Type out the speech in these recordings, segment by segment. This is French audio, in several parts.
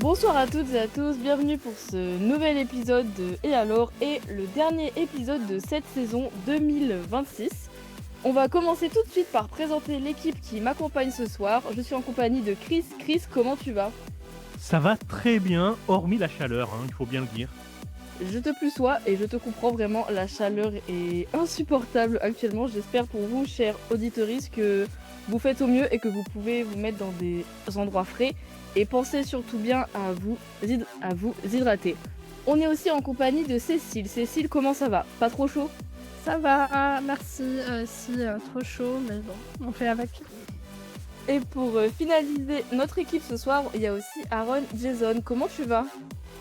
Bonsoir à toutes et à tous, bienvenue pour ce nouvel épisode de Et alors et le dernier épisode de cette saison 2026. On va commencer tout de suite par présenter l'équipe qui m'accompagne ce soir. Je suis en compagnie de Chris. Chris, comment tu vas? Ça va très bien, hormis la chaleur, il faut bien le dire. Je te plus sois et je te comprends vraiment, la chaleur est insupportable actuellement. J'espère pour vous, chers auditeurs, que vous faites au mieux et que vous pouvez vous mettre dans des endroits frais. Et pensez surtout bien à vous hydrater. On est aussi en compagnie de Cécile. Cécile, comment ça va? Pas trop chaud? Ça va, merci. Trop chaud, mais bon, on fait avec. Et pour finaliser notre équipe ce soir, il y a aussi Aaron, Jason. Comment tu vas?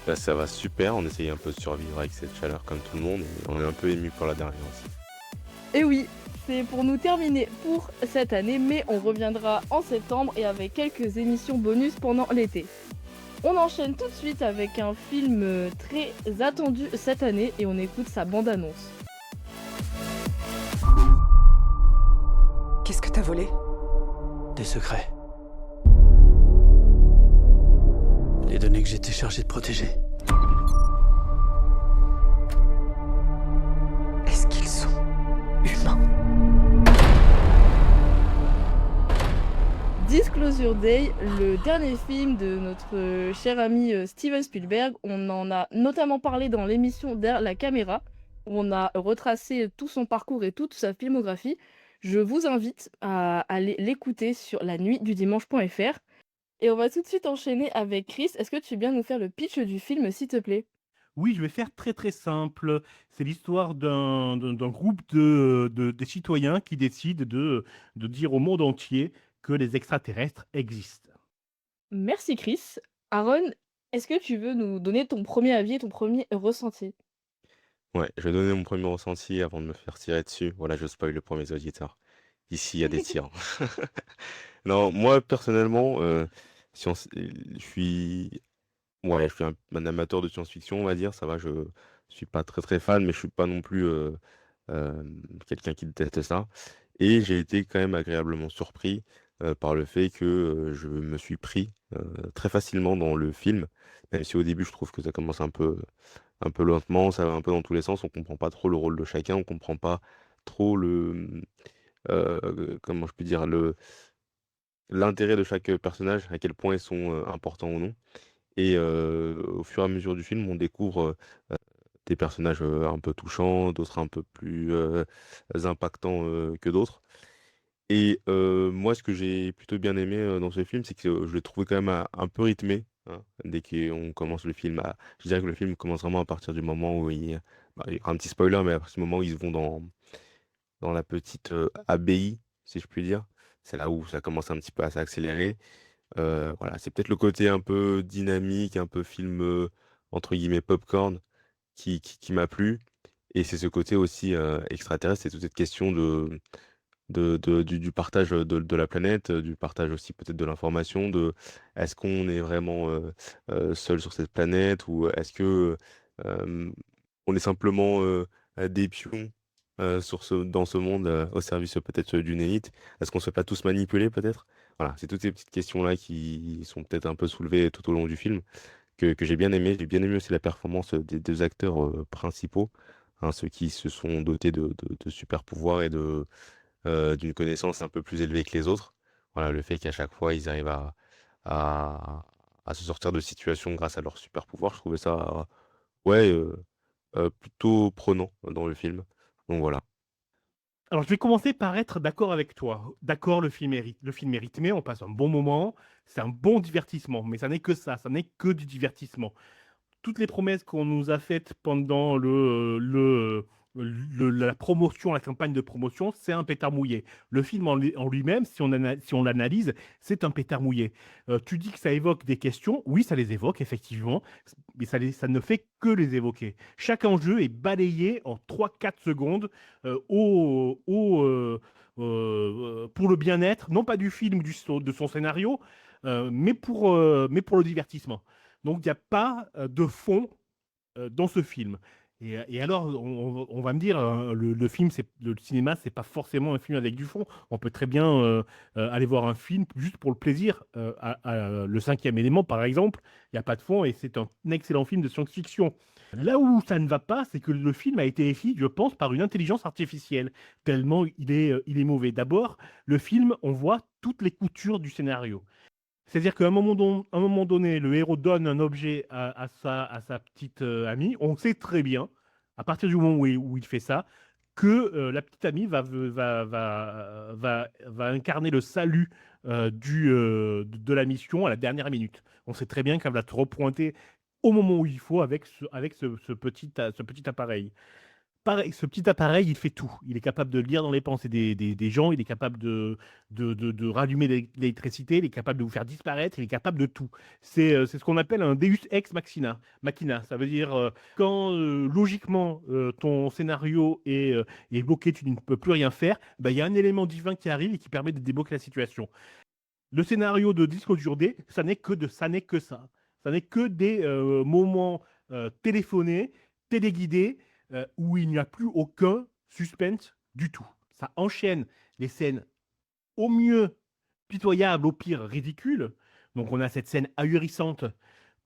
Bah, ça va super, on essaye un peu de survivre avec cette chaleur comme tout le monde et on est un peu ému pour la dernière aussi. Et oui, c'est pour nous terminer pour cette année, mais on reviendra en septembre et avec quelques émissions bonus pendant l'été. On enchaîne tout de suite avec un film très attendu cette année et on écoute sa bande-annonce. Qu'est-ce que t'as volé? Des secrets. Les données que j'étais chargé de protéger. Est-ce qu'ils sont humains? Disclosure Day, le dernier film de notre cher ami Steven Spielberg. On en a notamment parlé dans l'émission Derrière la caméra, où on a retracé tout son parcours et toute sa filmographie. Je vous invite à aller l'écouter sur la nuit du dimanche.fr. Et on va tout de suite enchaîner avec Chris. Est-ce que tu veux bien nous faire le pitch du film, s'il te plaît? Oui, je vais faire très très simple. C'est l'histoire d'un groupe des citoyens qui décident de dire au monde entier que les extraterrestres existent. Merci Chris. Aaron, est-ce que tu veux nous donner ton premier avis et ton premier ressenti? Ouais, je vais donner mon premier ressenti avant de me faire tirer dessus. Voilà, je spoil pour mes auditeurs. Ici, il y a des tirs. Non, moi personnellement, je suis, ouais, je suis un amateur de science-fiction, on va dire. Ça va, je suis pas très très fan, mais je suis pas non plus quelqu'un qui déteste ça. Et j'ai été quand même agréablement surpris par le fait que je me suis pris très facilement dans le film, même si au début je trouve que ça commence un peu lentement, ça va un peu dans tous les sens, on comprend pas trop le rôle de chacun, on comprend pas trop comment je peux dire, l'intérêt de chaque personnage, à quel point ils sont importants ou non. Et au fur et à mesure du film, on découvre des personnages un peu touchants, d'autres un peu plus impactants que d'autres. Et moi, ce que j'ai plutôt bien aimé dans ce film, c'est que je l'ai trouvé quand même un peu rythmé, hein. Dès qu'on commence le film, je dirais que le film commence vraiment à partir du moment où il y aura un petit spoiler, mais à partir du moment où ils vont dans la petite abbaye, si je puis dire, c'est là où ça commence un petit peu à s'accélérer. Voilà, c'est peut-être le côté un peu dynamique, un peu film entre guillemets popcorn qui m'a plu. Et c'est ce côté aussi extraterrestre, c'est toute cette question du partage de la planète, du partage aussi peut-être de l'information, de est-ce qu'on est vraiment seul sur cette planète ou est-ce que euh, on est simplement des pions dans ce monde au service peut-être d'une élite? Est-ce qu'on se fait pas tous manipuler peut-être? Voilà, c'est toutes ces petites questions-là qui sont peut-être un peu soulevées tout au long du film que j'ai bien aimé. J'ai bien aimé aussi la performance des deux acteurs principaux, hein, ceux qui se sont dotés de super pouvoirs et d'une connaissance un peu plus élevée que les autres. Voilà, le fait qu'à chaque fois, ils arrivent à, à se sortir de situations grâce à leur super pouvoir, je trouvais ça ouais, plutôt prenant dans le film. Donc voilà. Alors, je vais commencer par être d'accord avec toi. D'accord, le film est rythmé, on passe un bon moment, c'est un bon divertissement, mais ça n'est que ça n'est que du divertissement. Toutes les promesses qu'on nous a faites pendant la promotion, la campagne de promotion, c'est un pétard mouillé. Le film en lui-même, si on l'analyse, c'est un pétard mouillé. Tu dis que ça évoque des questions, oui, ça les évoque, effectivement, mais ça ne fait que les évoquer. Chaque enjeu est balayé en 3-4 secondes pour le bien-être, non pas du film, de son scénario, mais pour le divertissement. Donc, il n'y a pas de fond dans ce film. Et alors, on va me dire, le cinéma, c'est pas forcément un film avec du fond. On peut très bien aller voir un film juste pour le plaisir. Le cinquième élément, par exemple, il n'y a pas de fond et c'est un excellent film de science-fiction. Là où ça ne va pas, c'est que le film a été écrit, je pense, par une intelligence artificielle, tellement il est mauvais. D'abord, le film, on voit toutes les coutures du scénario. C'est-à-dire qu'à un moment donné, le héros donne un objet à sa petite amie. On sait très bien, à partir du moment où il fait ça, que la petite amie va incarner le salut de la mission à la dernière minute. On sait très bien qu'elle va te repointer au moment où il faut avec ce petit appareil. Pareil, ce petit appareil, il fait tout. Il est capable de lire dans les pensées des gens, il est capable de rallumer l'électricité, il est capable de vous faire disparaître, il est capable de tout. C'est ce qu'on appelle un Deus ex machina. Ça veut dire quand logiquement ton scénario est bloqué, tu ne peux plus rien faire, ben, il y a un élément divin qui arrive et qui permet de débloquer la situation. Le scénario de Disco Jourdé, ça n'est que ça. Ça n'est que des moments téléphonés, téléguidés, où il n'y a plus aucun suspense du tout. Ça enchaîne les scènes au mieux pitoyables, au pire ridicules. Donc on a cette scène ahurissante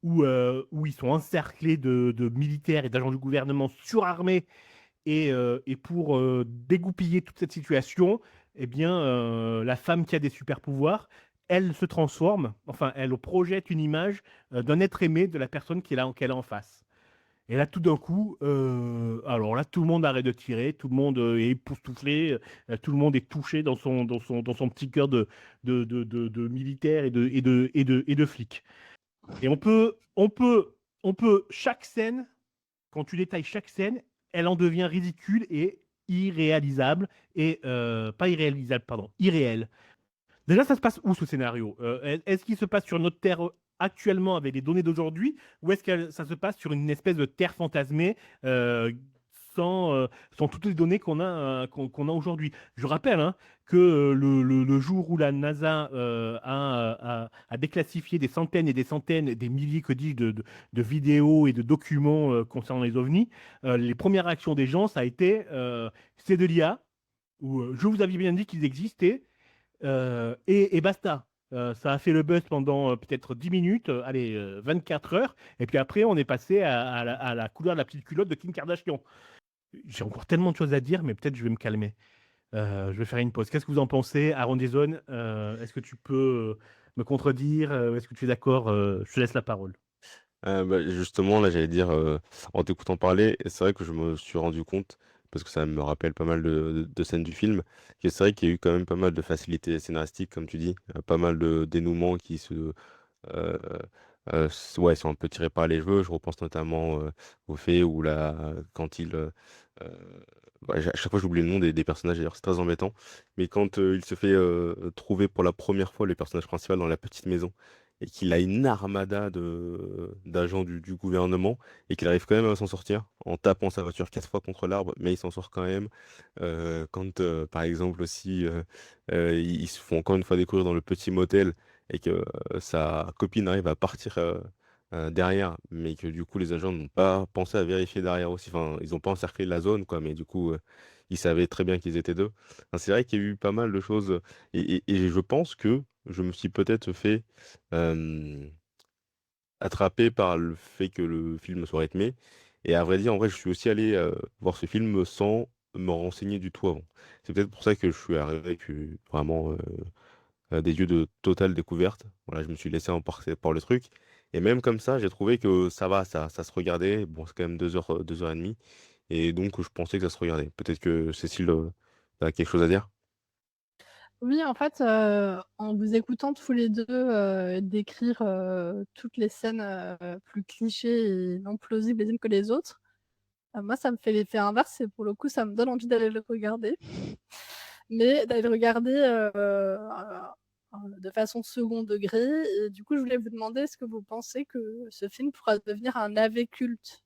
où ils sont encerclés de militaires et d'agents du gouvernement surarmés et pour dégoupiller toute cette situation, eh bien, la femme qui a des super pouvoirs, elle se transforme, enfin, elle projette une image d'un être aimé de la personne qu'elle a en face. Et là, tout d'un coup, alors là, tout le monde arrête de tirer, tout le monde est époustouflé, tout le monde est touché dans son petit cœur de militaire et de flic. Et chaque scène, quand tu détailles chaque scène, elle en devient ridicule et irréalisable, et pas irréalisable, pardon, irréelle. Déjà, ça se passe où ce scénario? Est-ce qu'il se passe sur notre Terre actuellement avec les données d'aujourd'hui, ou est-ce que ça se passe sur une espèce de Terre fantasmée sans toutes les données qu'on a aujourd'hui? Je rappelle hein, que le jour où la NASA a déclassifié des centaines et des centaines, des milliers, que dis-je, de vidéos et de documents concernant les ovnis, les premières réactions des gens, ça a été c'est de l'IA, ou je vous avais bien dit qu'ils existaient. Et basta. Ça a fait le buzz pendant peut-être 10 minutes, allez, 24 heures, et puis après, on est passé à la couleur de la petite culotte de Kim Kardashian. J'ai encore tellement de choses à dire, mais peut-être je vais me calmer. Je vais faire une pause. Qu'est-ce que vous en pensez, Aaron Dizon? Est-ce que tu peux me contredire? Est-ce que tu es d'accord? Je te laisse la parole. Bah, justement, là, j'allais dire, en t'écoutant parler, c'est vrai que je me suis rendu compte, parce que ça me rappelle pas mal de scènes du film, que c'est vrai qu'il y a eu quand même pas mal de facilité scénaristique, comme tu dis, pas mal de dénouements qui euh, ouais, sont un peu tirés par les cheveux. Je repense notamment au fait où quand euh, à chaque fois j'oublie le nom des personnages, d'ailleurs c'est très embêtant, mais quand il se fait trouver pour la première fois le personnage principal dans la petite maison et qu'il a une armada d'agents du gouvernement et qu'il arrive quand même à s'en sortir en tapant sa voiture 4 fois contre l'arbre, mais il s'en sort quand même. Quand par exemple aussi ils se font encore une fois découvrir dans le petit motel et que sa copine arrive à partir derrière, mais que du coup les agents n'ont pas pensé à vérifier derrière aussi. Enfin, ils n'ont pas encerclé la zone, quoi, mais du coup ils savaient très bien qu'ils étaient deux. Enfin, c'est vrai qu'il y a eu pas mal de choses, et je pense que je me suis peut-être fait euh, attrapé par le fait que le film soit rythmé. Et à vrai dire, en vrai, je suis aussi allé voir ce film sans me renseigner du tout avant. C'est peut-être pour ça que je suis arrivé avec vraiment des yeux de totale découverte. Voilà, je me suis laissé emporter par le truc. Et même comme ça, j'ai trouvé que ça va, ça se regardait. Bon, c'est quand même 2 heures, 2 heures et demie. Et donc, je pensais que ça se regardait. Peut-être que Cécile, a quelque chose à dire? Oui, en fait, en vous écoutant tous les 2 décrire, toutes les scènes, plus clichés et non plausibles les unes que les autres, moi ça me fait l'effet inverse et pour le coup, ça me donne envie d'aller le regarder. Mais d'aller le regarder, de façon second degré et du coup, je voulais vous demander, est-ce que vous pensez que ce film pourra devenir un navet culte?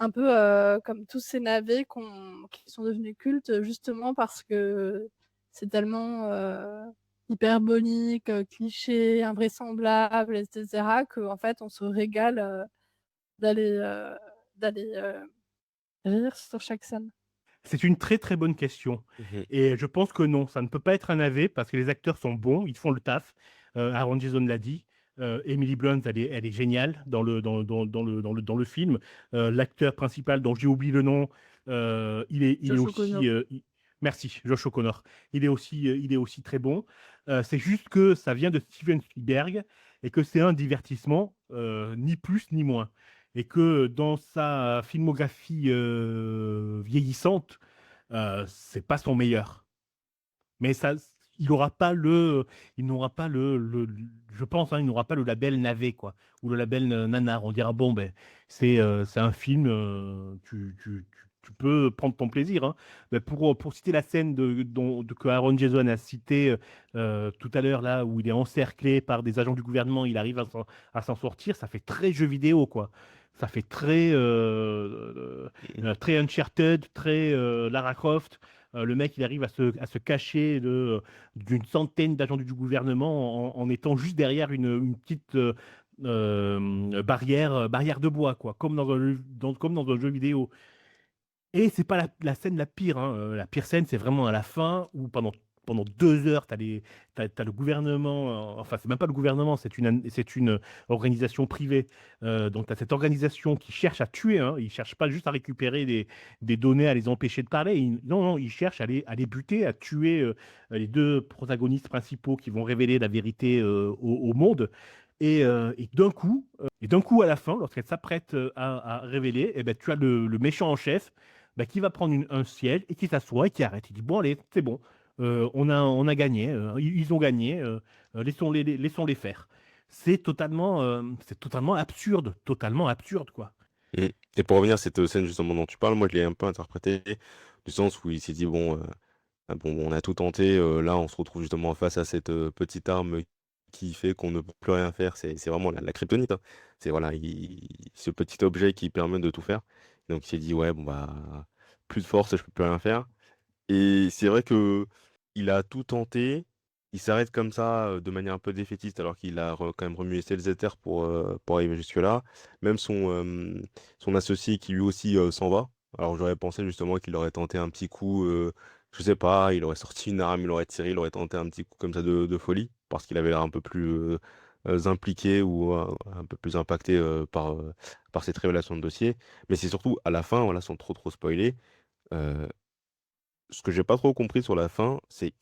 Un peu, comme tous ces navets qui sont devenus cultes, justement parce que c'est tellement, hyperbolique, cliché, invraisemblable et cetera qu'en fait, on se régale, d'aller, d'aller, rire sur chaque scène? C'est une très, très bonne question Mmh. et je pense que non, ça ne peut pas être un AV parce que les acteurs sont bons, ils font le taf. Aaron Jason l'a dit, Emily Blunt, elle est géniale dans le film. L'acteur principal dont j'ai oublié le nom, il est Josh aussi, O'Connor. merci, Josh O'Connor. Il est aussi très bon. C'est juste que ça vient de Steven Spielberg et que c'est un divertissement, ni plus ni moins. Et que dans sa filmographie vieillissante, c'est pas son meilleur. Mais ça, il n'aura pas je pense, hein, il n'aura pas le label navet, quoi, ou le label nanar. On dira, bon, ben, c'est un film, tu peux prendre ton plaisir, hein. Ben, pour citer la scène que Aaron Jason a cité tout à l'heure, là, où il est encerclé par des agents du gouvernement, il arrive à s'en sortir, ça fait très jeu vidéo, quoi. Ça fait très Uncharted, très Lara Croft. Le mec, il arrive à se cacher d'une centaine d'agents du gouvernement en étant juste derrière une petite barrière de bois, quoi, comme dans un jeu vidéo. Et c'est pas la scène la pire, hein. La pire scène, c'est vraiment à la fin où pendant 2 heures, t'as le gouvernement. Enfin, c'est même pas le gouvernement, c'est une organisation privée. Donc, tu as cette organisation qui cherche à tuer, hein. Ils cherchent pas juste à récupérer des données, à les empêcher de parler. Non, non, ils cherchent à les buter, à tuer les deux protagonistes principaux qui vont révéler la vérité au monde. Et d'un coup, à la fin, lorsqu'elle s'apprête à révéler, eh ben, tu as le méchant en chef bah, qui va prendre un siège et qui s'assoit et qui arrête. Il dit, bon, allez, c'est bon, on a gagné, ils ont gagné, laissons-les faire. C'est totalement absurde, quoi. Mmh. Et pour revenir à cette scène justement dont tu parles, moi je l'ai un peu interprété du sens où il s'est dit bon, ah bon, on a tout tenté, là on se retrouve justement face à cette petite arme qui fait qu'on ne peut plus rien faire. C'est vraiment la kryptonite, hein. C'est voilà, ce petit objet qui permet de tout faire. Donc il s'est dit ouais, bon bah plus de force, je peux plus rien faire. Et c'est vrai que il a tout tenté. Il s'arrête comme ça, de manière un peu défaitiste, alors qu'il a quand même remué ciels et terres pour arriver jusque-là. Même son associé qui lui aussi s'en va. Alors j'aurais pensé justement qu'il aurait tenté un petit coup, je sais pas, il aurait sorti une arme, il aurait tiré, il aurait tenté un petit coup comme ça de folie, parce qu'il avait l'air un peu plus impliqué ou un peu plus impacté par cette révélation de dossier. Mais c'est surtout à la fin, voilà, sans trop spoiler, euh, ce que j'ai pas trop compris sur la fin, c'est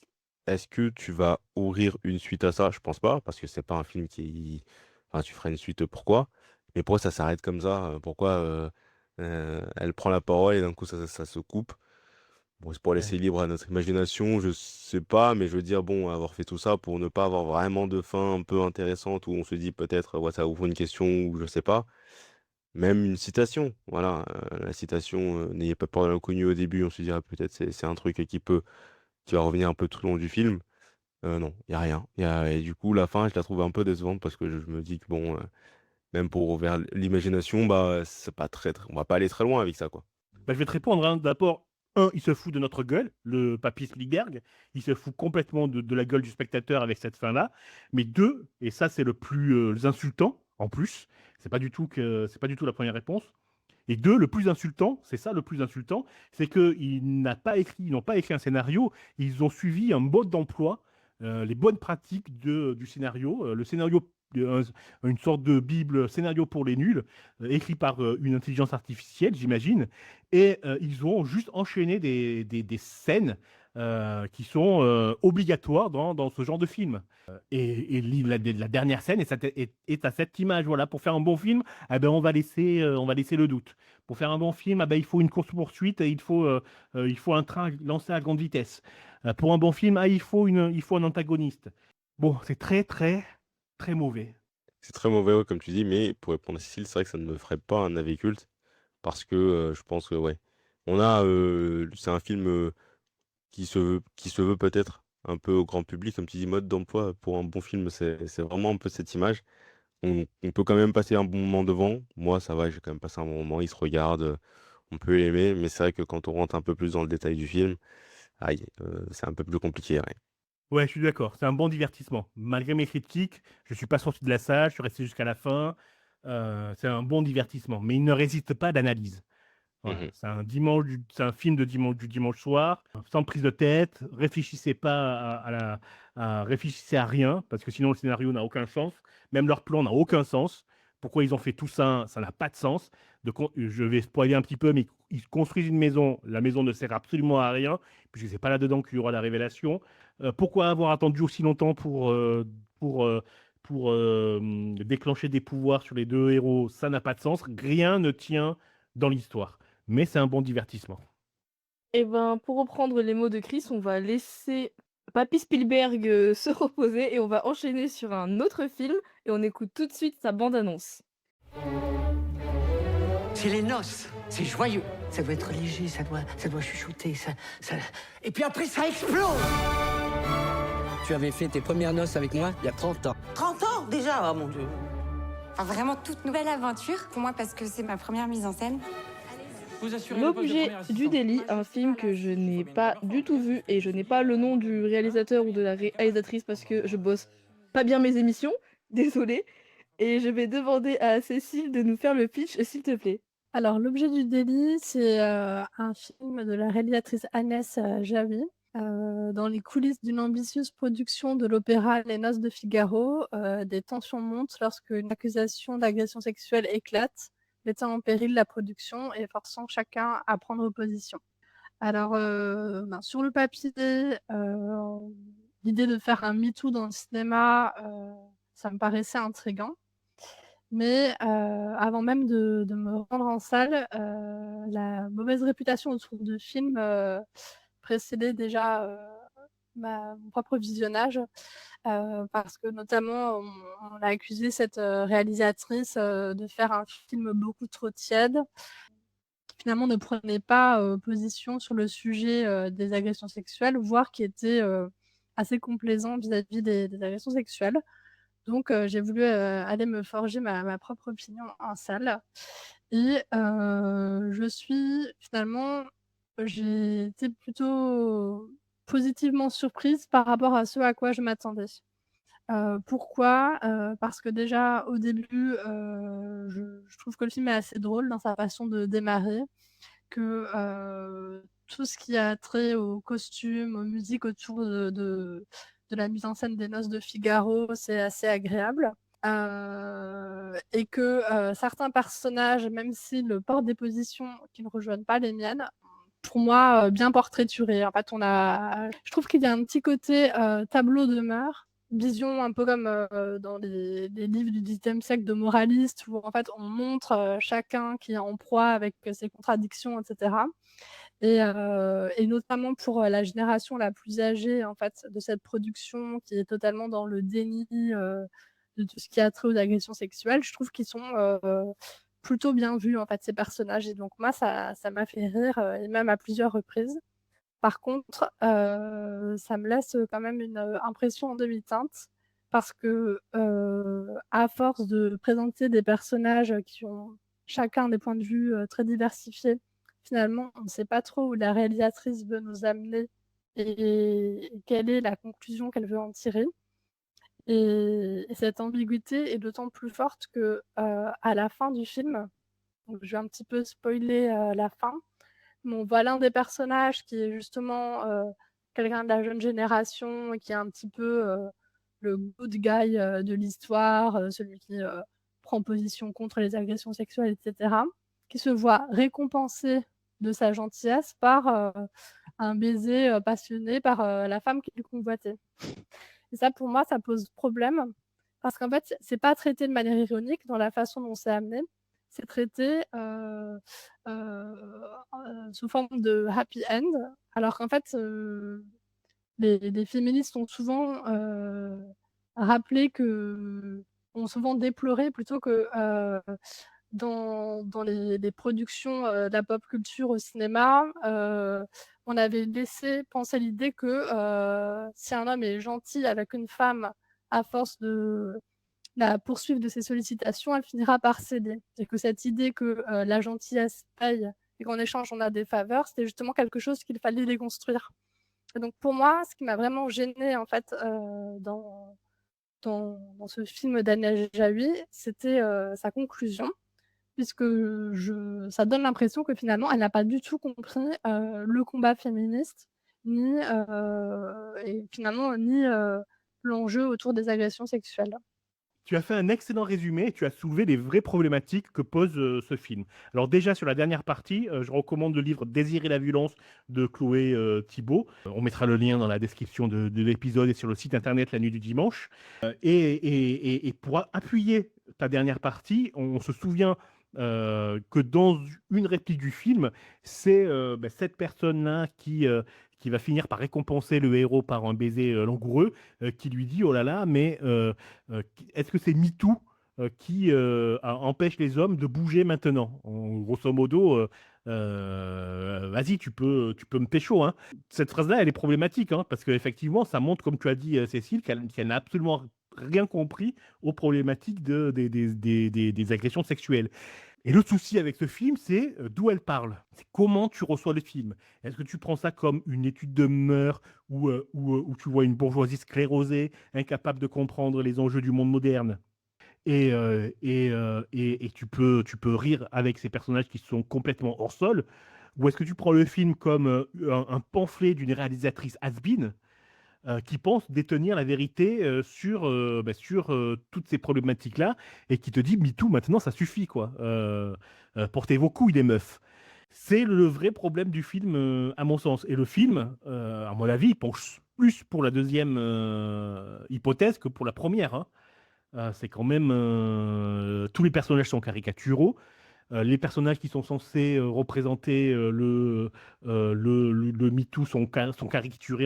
est-ce que tu vas ouvrir une suite à ça? Je pense pas, parce que c'est pas un film qui. Enfin, tu ferais une suite, pourquoi? Mais pourquoi ça s'arrête comme ça? Pourquoi elle prend la parole et d'un coup ça se coupe? Bon, c'est pour Ouais. laisser libre à notre imagination, je sais pas, mais je veux dire, bon, avoir fait tout ça pour ne pas avoir vraiment de fin un peu intéressante où on se dit peut-être, ouais, ça ouvre une question ou je sais pas. Même une citation, voilà, la citation, n'ayez pas peur de l'inconnu au début, on se dira peut-être c'est un truc qui va revenir un peu tout le long du film. Non, il y a rien. Et du coup, la fin, je la trouve un peu décevante parce que je me dis que bon, même pour vers l'imagination, bah, c'est pas on va pas aller très loin avec ça, quoi. Bah, je vais te répondre, hein. D'abord, il se fout de notre gueule, le papy Spielberg. Il se fout complètement de la gueule du spectateur avec cette fin-là. Mais deux, et ça c'est le plus insultant en plus, c'est pas du tout la première réponse. Et deux, le plus insultant, c'est ça le plus insultant, c'est qu'ils n'ont pas écrit un scénario, ils ont suivi un mode d'emploi, les bonnes pratiques du scénario, le scénario, une sorte de bible scénario pour les nuls, écrit par une intelligence artificielle, j'imagine, et ils ont juste enchaîné des scènes qui sont obligatoires dans ce genre de film. Et la dernière scène est à cette image, voilà, pour faire un bon film, eh ben, on va laisser le doute. Pour faire un bon film, ah ben, il faut une course-poursuite et il faut un train lancé à grande vitesse. Pour un bon film, il faut un antagoniste. Bon, c'est très, très, très mauvais. C'est très mauvais, ouais, comme tu dis, mais pour répondre à Cécile, c'est vrai que ça ne me ferait pas un avis culte parce que je pense que, ouais, c'est un film qui se veut peut-être un peu au grand public, comme tu dis, mode d'emploi pour un bon film, c'est vraiment un peu cette image. On peut quand même passer un bon moment devant. Moi, ça va, j'ai quand même passé un bon moment. Il se regarde, on peut l'aimer, mais c'est vrai que quand on rentre un peu plus dans le détail du film, aïe, c'est un peu plus compliqué, ouais. Ouais, je suis d'accord. C'est un bon divertissement. Malgré mes critiques, je suis pas sorti de la salle, je suis resté jusqu'à la fin. C'est un bon divertissement, mais il ne résiste pas à l'analyse. Voilà, Mmh. c'est un film de du dimanche soir, sans prise de tête. Réfléchissez pas réfléchissez à rien, parce que sinon le scénario n'a aucun sens. Même leur plan n'a aucun sens. Pourquoi ils ont fait tout ça? Ça n'a pas de sens. Je vais spoiler un petit peu, mais ils construisent une maison. La maison ne sert absolument à rien, puisque c'est pas là-dedans qu'il y aura la révélation. Pourquoi avoir attendu aussi longtemps pour, euh, déclencher des pouvoirs sur les deux héros? Ça n'a pas de sens. Rien ne tient dans l'histoire. Mais c'est un bon divertissement. Et ben, pour reprendre les mots de Chris, on va laisser Papy Spielberg se reposer et on va enchaîner sur un autre film et on écoute tout de suite sa bande-annonce. C'est les noces, c'est joyeux. Ça doit être léger, ça doit chuchoter, ça... Et puis après, ça explose. Tu avais fait tes premières noces avec moi il y a 30 ans. 30 ans déjà, oh mon Dieu. Enfin, vraiment toute nouvelle aventure pour moi parce que c'est ma première mise en scène. L'objet du délit, un film que je n'ai pas du tout vu et je n'ai pas le nom du réalisateur ou de la réalisatrice parce que je bosse pas bien mes émissions, désolée. Et je vais demander à Cécile de nous faire le pitch, s'il te plaît. Alors, l'objet du délit, c'est un film de la réalisatrice Agnès Jaoui. Dans les coulisses d'une ambitieuse production de l'opéra Les Noces de Figaro, des tensions montent lorsque une accusation d'agression sexuelle éclate, mettant en péril la production et forçant chacun à prendre position. Alors, sur le papier, l'idée de faire un MeToo dans le cinéma, ça me paraissait intriguant. Mais avant même de me rendre en salle, la mauvaise réputation autour du film précédait déjà mon propre visionnage, parce que notamment on a accusé cette réalisatrice de faire un film beaucoup trop tiède, qui finalement ne prenait pas position sur le sujet des agressions sexuelles, voire qui était assez complaisant vis-à-vis des agressions sexuelles. Donc j'ai voulu aller me forger ma propre opinion en salle et j'ai été plutôt positivement surprise par rapport à ce à quoi je m'attendais. Pourquoi? Parce que déjà au début, je trouve que le film est assez drôle dans sa façon de démarrer, que tout ce qui a trait aux costumes, aux musiques autour de la mise en scène des Noces de Figaro, c'est assez agréable. Et que certains personnages, même s'ils portent des positions qui ne rejoignent pas les miennes, pour moi, bien portraiturés. En fait, je trouve qu'il y a un petit côté tableau de mœurs, vision un peu comme dans les livres du XVIIIe siècle de moralistes, où en fait on montre chacun qui est en proie avec ses contradictions, etc. Et notamment pour la génération la plus âgée en fait, de cette production qui est totalement dans le déni de tout ce qui a trait aux agressions sexuelles, je trouve qu'ils sont plutôt bien vus en fait, ces personnages. Et donc moi, ça m'a fait rire et même à plusieurs reprises. Par contre, ça me laisse quand même une impression en demi-teinte parce que à force de présenter des personnages qui ont chacun des points de vue très diversifiés, finalement, on ne sait pas trop où la réalisatrice veut nous amener et quelle est la conclusion qu'elle veut en tirer. Et cette ambiguïté est d'autant plus forte que à la fin du film, donc je vais un petit peu spoiler la fin, mais on voit l'un des personnages qui est justement quelqu'un de la jeune génération, qui est un petit peu le good guy de l'histoire, celui qui prend position contre les agressions sexuelles, etc., qui se voit récompensé de sa gentillesse par un baiser passionné par la femme qu'il convoitait. Et ça, pour moi, ça pose problème, parce qu'en fait, c'est pas traité de manière ironique dans la façon dont c'est amené, c'est traité sous forme de happy end, alors qu'en fait, les féministes ont souvent rappelé ont souvent déploré plutôt que dans les productions de la pop culture au cinéma, on avait laissé penser l'idée que si un homme est gentil avec une femme, à force de la poursuivre de ses sollicitations, elle finira par céder. Et que cette idée que la gentillesse paye et qu'en échange on a des faveurs, c'était justement quelque chose qu'il fallait déconstruire. Et donc pour moi, ce qui m'a vraiment gênée en fait dans ce film d'Agnès Jaoui, c'était sa conclusion, puisque ça donne l'impression que finalement, elle n'a pas du tout compris, le combat féministe, ni, et finalement, ni, l'enjeu autour des agressions sexuelles. Tu as fait un excellent résumé et tu as soulevé les vraies problématiques que pose ce film. Alors déjà sur la dernière partie, je recommande le livre Désir et la violence de Chloé Thibault. On mettra le lien dans la description de l'épisode et sur le site internet La Nuit du Dimanche. Et pour appuyer ta dernière partie, on se souvient que dans une réplique du film, c'est cette personne-là qui va finir par récompenser le héros par un baiser langoureux, qui lui dit « Oh là là, mais est-ce que c'est MeToo qui empêche les hommes de bouger maintenant ?» Grosso modo, vas-y, tu peux me pécho, hein. Cette phrase-là, elle est problématique, hein, parce qu'effectivement, ça montre, comme tu as dit, Cécile, qu'elle n'a absolument rien compris aux problématiques des agressions sexuelles. Et le souci avec ce film, c'est d'où elle parle. C'est comment tu reçois le film. Est-ce que tu prends ça comme une étude de mœurs où tu vois une bourgeoisie sclérosée, incapable de comprendre les enjeux du monde moderne et tu peux rire avec ces personnages qui sont complètement hors sol? Ou est-ce que tu prends le film comme un pamphlet d'une réalisatrice has-been qui pense détenir la vérité sur toutes ces problématiques-là et qui te dit MeToo, maintenant, ça suffit, quoi. Portez vos couilles, les meufs. C'est le vrai problème du film, à mon sens. Et le film, à mon avis, il penche plus pour la deuxième hypothèse que pour la première, hein. C'est quand même... tous les personnages sont caricaturaux. Les personnages qui sont censés représenter le MeToo sont caricaturés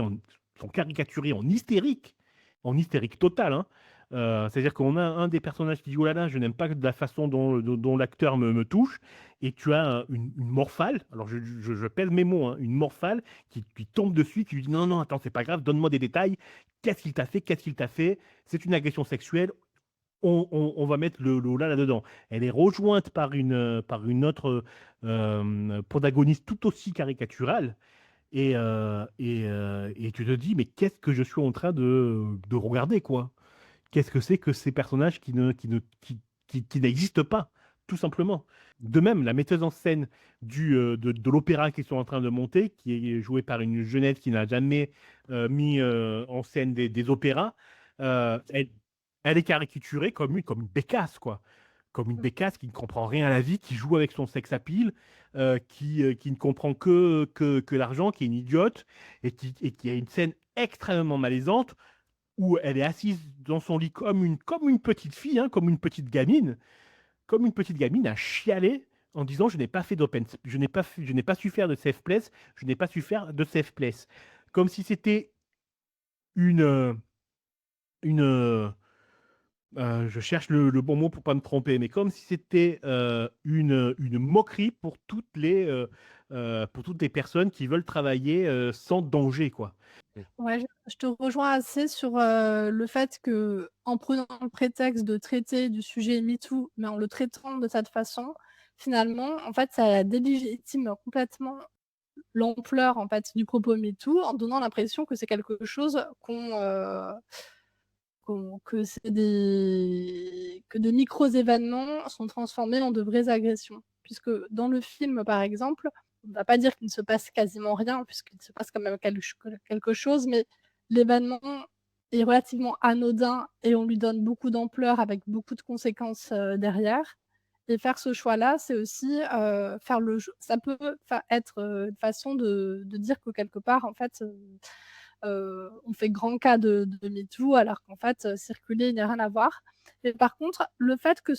en hystérique totale, hein. C'est-à-dire qu'on a un des personnages qui dit « Oh là là, je n'aime pas la façon dont l'acteur me touche », et tu as une morphale, alors je pèse mes mots, hein, une morphale qui tombe dessus, qui lui dit « Non, non, attends, c'est pas grave, donne-moi des détails, qu'est-ce qu'il t'a fait, qu'est-ce qu'il t'a fait, c'est une agression sexuelle, on va mettre le là-dedans. » Elle est rejointe par une autre protagoniste tout aussi caricaturale. Et tu te dis, mais qu'est-ce que je suis en train de regarder, quoi? Qu'est-ce que c'est que ces personnages qui n'existent pas, tout simplement. De même, la metteuse en scène de l'opéra qu'ils sont en train de monter, qui est jouée par une jeunette qui n'a jamais mis en scène des opéras, elle est caricaturée comme une bécasse, quoi. Comme une bécasse qui ne comprend rien à la vie, qui joue avec son sex appeal, qui ne comprend que l'argent, qui est une idiote, et qui a une scène extrêmement malaisante où elle est assise dans son lit comme une petite fille, hein, comme une petite gamine à chialer en disant je n'ai pas fait d'open, je n'ai pas su faire de safe place, je n'ai pas su faire de safe place. Comme si c'était une, je cherche le bon mot pour pas me tromper, mais comme si c'était une moquerie pour toutes les personnes qui veulent travailler sans danger, quoi. Ouais, je te rejoins assez sur, le fait que en prenant le prétexte de traiter du sujet MeToo, mais en le traitant de cette façon, finalement, en fait, ça délégitime complètement l'ampleur, en fait, du propos MeToo, en donnant l'impression que c'est quelque chose que de micros événements sont transformés en de vraies agressions. Puisque dans le film, par exemple, on ne va pas dire qu'il ne se passe quasiment rien, puisqu'il se passe quand même quelque chose, mais l'événement est relativement anodin et on lui donne beaucoup d'ampleur avec beaucoup de conséquences, derrière. Et faire ce choix-là, c'est aussi, faire le j ça peut être, une façon de dire que quelque part, en fait, on fait grand cas de MeToo alors qu'en fait, circuler, il n'y a rien à voir. Et par contre, le fait que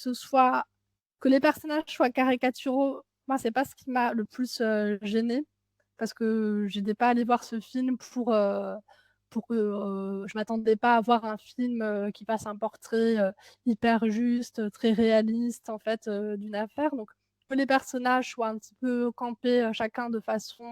les personnages soient caricaturaux, moi, c'est pas ce qui m'a le plus, gênée parce que j'étais pas allée voir ce film pour que, je m'attendais pas à voir un film, qui fasse un portrait, hyper juste, très réaliste en fait, d'une affaire. Donc que les personnages soient un petit peu campés, chacun de façon,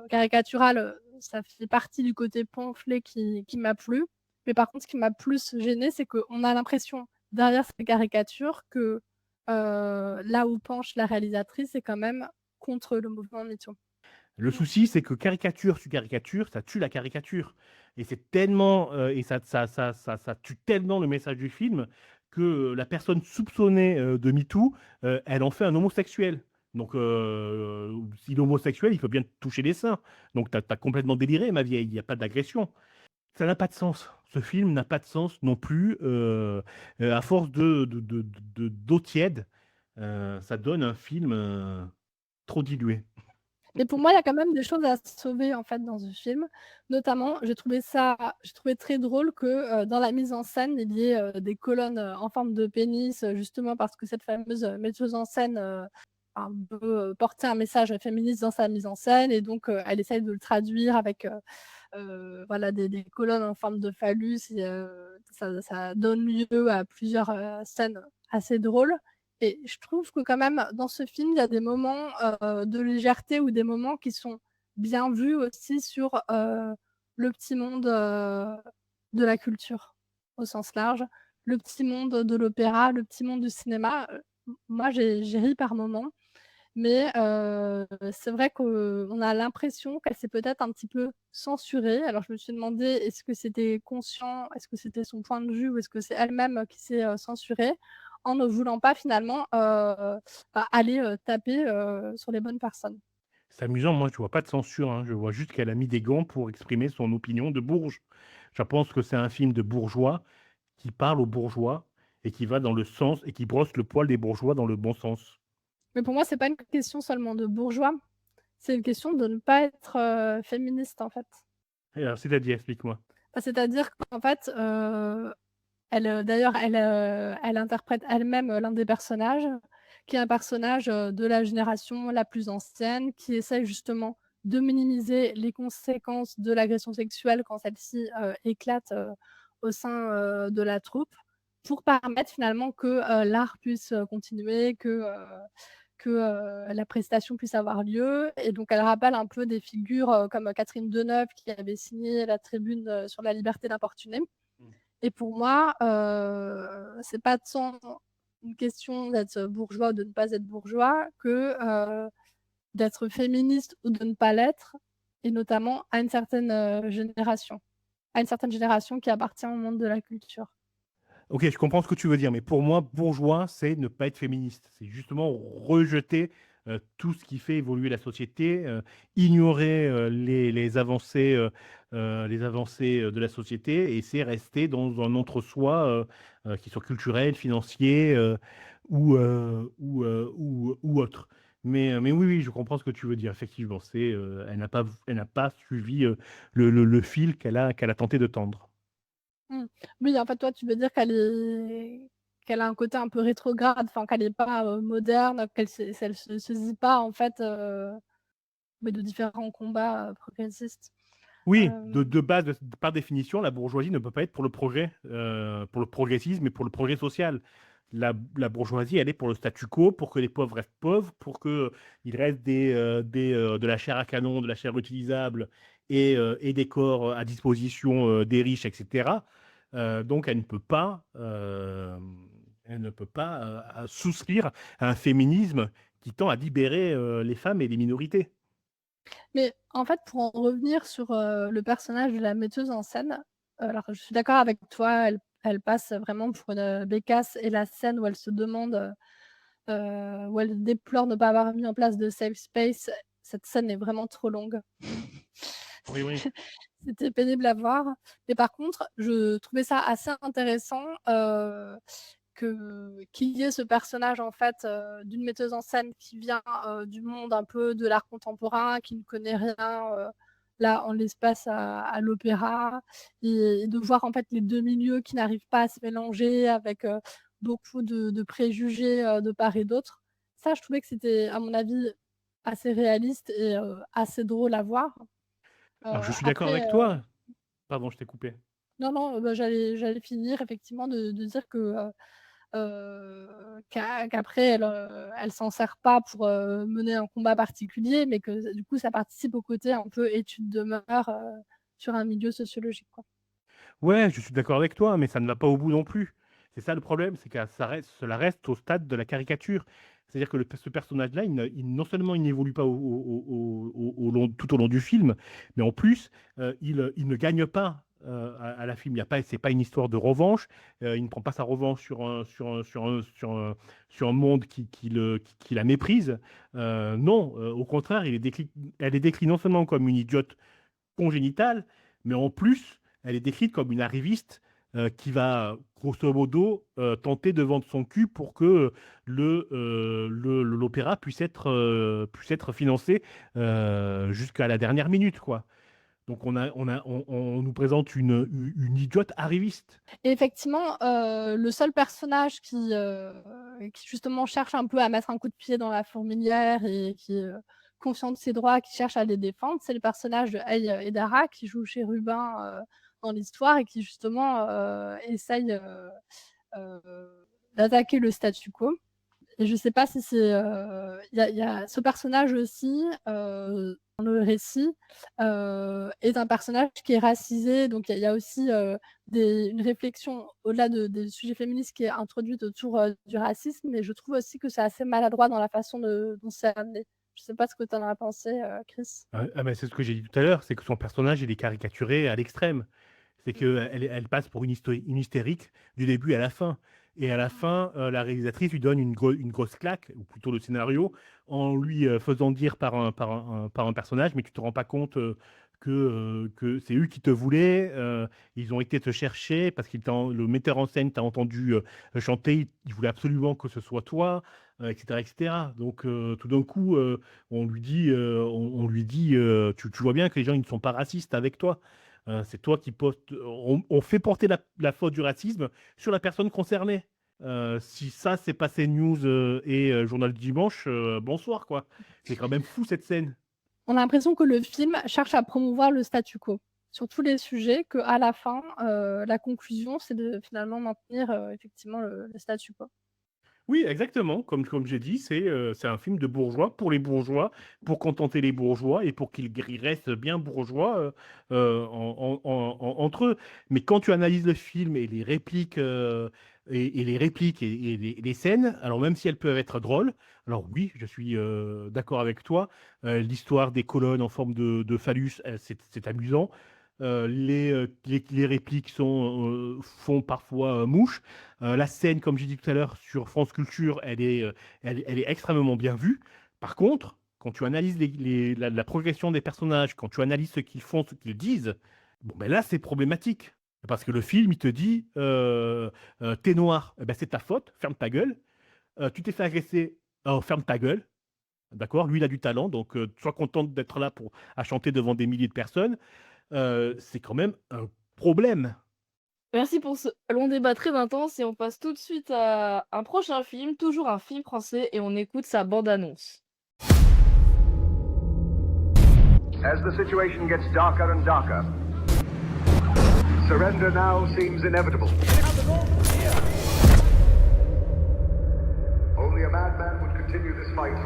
caricaturale, ça fait partie du côté pamphlet qui m'a plu. Mais par contre, ce qui m'a plus gênée, c'est qu'on a l'impression, derrière ces caricatures, que, là où penche la réalisatrice, c'est quand même contre le mouvement MeToo. Le souci, c'est que caricature sur caricature, ça tue la caricature. Et c'est tellement, et ça tue tellement le message du film que la personne soupçonnée de MeToo, elle en fait un homosexuel. Donc, si l'homosexuel, il faut bien te toucher les seins. Donc, t'as complètement déliré, ma vieille. Il n'y a pas d'agression. Ça n'a pas de sens. Ce film n'a pas de sens non plus. À force d'eau tiède, ça donne un film trop dilué. Mais pour moi, il y a quand même des choses à sauver, en fait, dans ce film. Notamment, j'ai trouvé très drôle que, dans la mise en scène, il y ait, des colonnes, en forme de pénis, justement parce que cette fameuse, metteuse en scène, un peu, portait un message féministe dans sa mise en scène et donc, elle essaye de le traduire avec, voilà, des colonnes en forme de phallus et ça donne lieu à plusieurs, scènes assez drôles. Et je trouve que quand même, dans ce film, il y a des moments, de légèreté ou des moments qui sont bien vus aussi sur, le petit monde, de la culture, au sens large. Le petit monde de l'opéra, le petit monde du cinéma, moi j'ai ri par moments, mais c'est vrai qu'on a l'impression qu'elle s'est peut-être un petit peu censurée. Alors je me suis demandé, est-ce que c'était conscient? Est-ce que c'était son point de vue? Ou est-ce que c'est elle-même qui s'est, censurée? En ne voulant pas finalement, aller, taper, sur les bonnes personnes. C'est amusant, moi je vois pas de censure, hein. Je vois juste qu'elle a mis des gants pour exprimer son opinion de bourge. Je pense que c'est un film de bourgeois qui parle aux bourgeois et qui va dans le sens et qui brosse le poil des bourgeois dans le bon sens. Mais pour moi, c'est pas une question seulement de bourgeois, c'est une question de ne pas être, féministe, en fait. Et alors, c'est-à-dire, explique-moi. Bah, c'est-à-dire qu'en fait, elle, d'ailleurs, elle interprète elle-même, l'un des personnages, qui est un personnage, de la génération la plus ancienne, qui essaie justement de minimiser les conséquences de l'agression sexuelle quand celle-ci, éclate, au sein, de la troupe, pour permettre finalement que, l'art puisse, continuer, que la prestation puisse avoir lieu et donc elle rappelle un peu des figures, comme Catherine Deneuve qui avait signé la tribune, sur la liberté d'importuner. Mmh. Et pour moi, c'est pas tant une question d'être bourgeois ou de ne pas être bourgeois que, d'être féministe ou de ne pas l'être et notamment à une certaine, génération. À une certaine génération qui appartient au monde de la culture. Ok, je comprends ce que tu veux dire, mais pour moi, bourgeois, c'est ne pas être féministe. C'est justement rejeter tout ce qui fait évoluer la société, ignorer les avancées de la société, et c'est rester dans un entre-soi qui soit culturel, financier ou autre. Mais oui, oui, je comprends ce que tu veux dire. Effectivement, elle n'a pas suivi le fil qu'elle a tenté de tendre. Mmh. Oui, en fait, toi, tu veux dire qu'elle a un côté un peu rétrograde, enfin, qu'elle est pas, moderne, qu'elle se saisit pas, en fait, mais de différents combats, progressistes. Oui, Hem, de base, par définition, la bourgeoisie ne peut pas être pour le progrès, pour le progressisme et pour le progrès social. La bourgeoisie, elle est pour le statu quo, pour que les pauvres restent pauvres, pour qu'il reste de la chair à canon, de la chair utilisable et des corps à disposition des riches, etc. Donc, elle ne peut pas souscrire à un féminisme qui tend à libérer les femmes et les minorités. mais en fait, pour en revenir sur, le personnage de la metteuse en scène, alors je suis d'accord avec toi, elle passe vraiment pour une, bécasse et la scène où elle se demande, où elle déplore ne pas avoir mis en place de safe space, cette scène est vraiment trop longue. Oui, oui. C'était pénible à voir. Mais par contre, je trouvais ça assez intéressant, qu'il y ait ce personnage en fait, d'une metteuse en scène qui vient, du monde un peu de l'art contemporain, qui ne connaît rien, là en l'espace à l'opéra et de voir en fait les 2 milieux qui n'arrivent pas à se mélanger avec, beaucoup de préjugés, de part et d'autre. Ça, je trouvais que c'était à mon avis assez réaliste et assez drôle à voir. Alors, je suis d'accord Après, avec toi. Pardon, je t'ai coupé. non, non, bah, j'allais finir effectivement de dire que, qu'après elle s'en sert pas pour, mener un combat particulier, mais que du coup ça participe au côté un peu étude de mœurs, sur un milieu sociologique, quoi. Ouais, je suis d'accord avec toi, mais ça ne va pas au bout non plus. C'est ça le problème, c'est que cela reste au stade de la caricature. C'est-à-dire que ce personnage-là, non seulement il n'évolue pas tout au long du film, mais en plus, il ne gagne pas à la film. C'est pas une histoire de revanche. Il ne prend pas sa revanche sur un monde qui la méprise. Non, au contraire, elle est décrite non seulement comme une idiote congénitale, mais en plus, elle est décrite comme une arriviste qui va, grosso modo, tenter de vendre son cul pour que l'opéra puisse être financé jusqu'à la dernière minute, quoi. Donc on nous présente une idiote arriviste. Et effectivement, le seul personnage qui justement cherche un peu à mettre un coup de pied dans la fourmilière et qui est, conscient de ses droits, qui cherche à les défendre, c'est le personnage de Aïe Edara qui joue Chérubin, dans l'histoire et qui justement, essaye, heu, d'attaquer le statu quo. Et je sais pas si c'est, il y a ce personnage aussi, dans le récit, est un personnage qui est racisé, donc il y a aussi, une réflexion au-delà des sujets féministes qui est introduite autour, du racisme, mais je trouve aussi que c'est assez maladroit dans la façon dont c'est amené. Je sais pas ce que tu en as pensé, Chris? C'est ce que j'ai dit tout à l'heure, c'est que son personnage, il est caricaturé à l'extrême. C'est qu'elle passe pour une hystérique du début à la fin. Et à la fin, la réalisatrice lui donne une grosse claque, ou plutôt le scénario, en lui faisant dire par un personnage, mais tu te rends pas compte que c'est eux qui te voulaient, ils ont été te chercher, parce que le metteur en scène t'a entendu chanter, il voulait absolument que ce soit toi, etc., etc. Donc tout d'un coup, on lui dit, tu vois bien que les gens ils ne sont pas racistes avec toi. C'est toi qui on fait porter la faute du racisme sur la personne concernée. Si ça, c'est pas CNews et Journal du Dimanche, bonsoir, quoi. C'est quand même fou, cette scène. On a l'impression que le film cherche à promouvoir le statu quo sur tous les sujets, qu'à la fin, la conclusion, c'est de finalement maintenir, effectivement le statu quo. Oui, exactement. Comme j'ai dit, c'est un film de bourgeois, pour les bourgeois, pour contenter les bourgeois et pour qu'ils restent bien bourgeois entre eux. Mais quand tu analyses le film et les répliques, et les scènes, alors même si elles peuvent être drôles, alors oui, je suis d'accord avec toi. L'histoire des colonnes en forme de phallus, c'est amusant. Les répliques font parfois mouche. La scène, comme j'ai dit tout à l'heure, sur France Culture, elle est extrêmement bien vue. Par contre, quand tu analyses la progression des personnages, quand tu analyses ce qu'ils font, ce qu'ils disent, bon, ben là, c'est problématique. Parce que le film, il te dit, t'es noir, eh ben, c'est ta faute, ferme ta gueule. Tu t'es fait agresser, oh, ferme ta gueule. D'accord? Lui, il a du talent, donc sois content d'être là à chanter devant des milliers de personnes. C'est quand même un problème. Merci pour ce long débat très intense et on passe tout de suite à un prochain film, toujours un film français et on écoute sa bande-annonce. As the situation gets darker and darker, surrender now seems inevitable. Only a madman would continue this fight.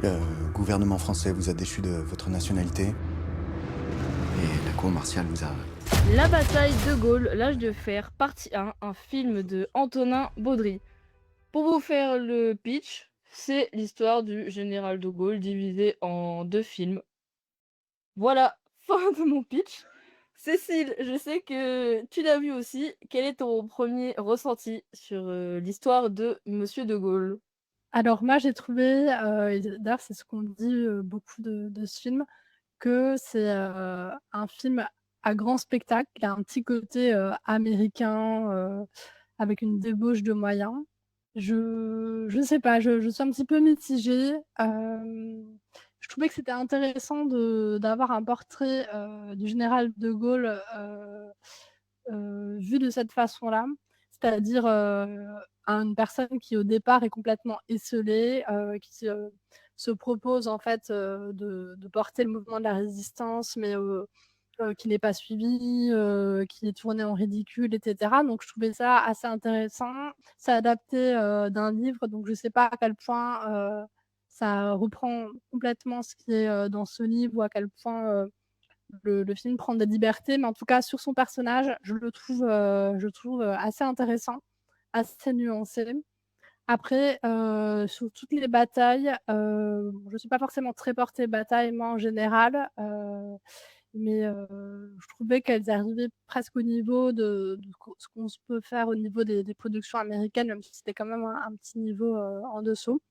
Le gouvernement français vous a déchu de votre nationalité et la cour martiale vous a... La bataille de Gaulle, l'âge de fer, partie 1, un film de Antonin Baudry. Pour vous faire le pitch, c'est l'histoire du général de Gaulle divisé en 2 films. Voilà, fin de mon pitch. Cécile, je sais que tu l'as vu aussi. Quel est ton premier ressenti sur l'histoire de Monsieur de Gaulle? Alors moi, j'ai trouvé, et d'ailleurs, c'est ce qu'on dit, beaucoup de ce film, que c'est, un film à grand spectacle. Il a un petit côté, américain, avec une débauche de moyens. Je sais pas, je suis un petit peu mitigée. Je trouvais que c'était intéressant d'avoir un portrait, du général de Gaulle, vu de cette façon-là. C'est-à-dire, une personne qui au départ est complètement esseulée, qui se propose en fait, de porter le mouvement de la résistance, mais qui n'est pas suivi, qui est tourné en ridicule et cetera. Donc je trouvais ça assez intéressant. C'est adapté, d'un livre, donc je sais pas à quel point, ça reprend complètement ce qui est, dans ce livre ou à quel point, le film prend des libertés, mais en tout cas sur son personnage, je le trouve assez intéressant, assez nuancé. Après, sur toutes les batailles, je suis pas forcément très portée bataille moi en général, mais je trouvais qu'elles arrivaient presque au niveau de ce qu'on se peut faire au niveau des productions américaines, même si c'était quand même un petit niveau, en dessous.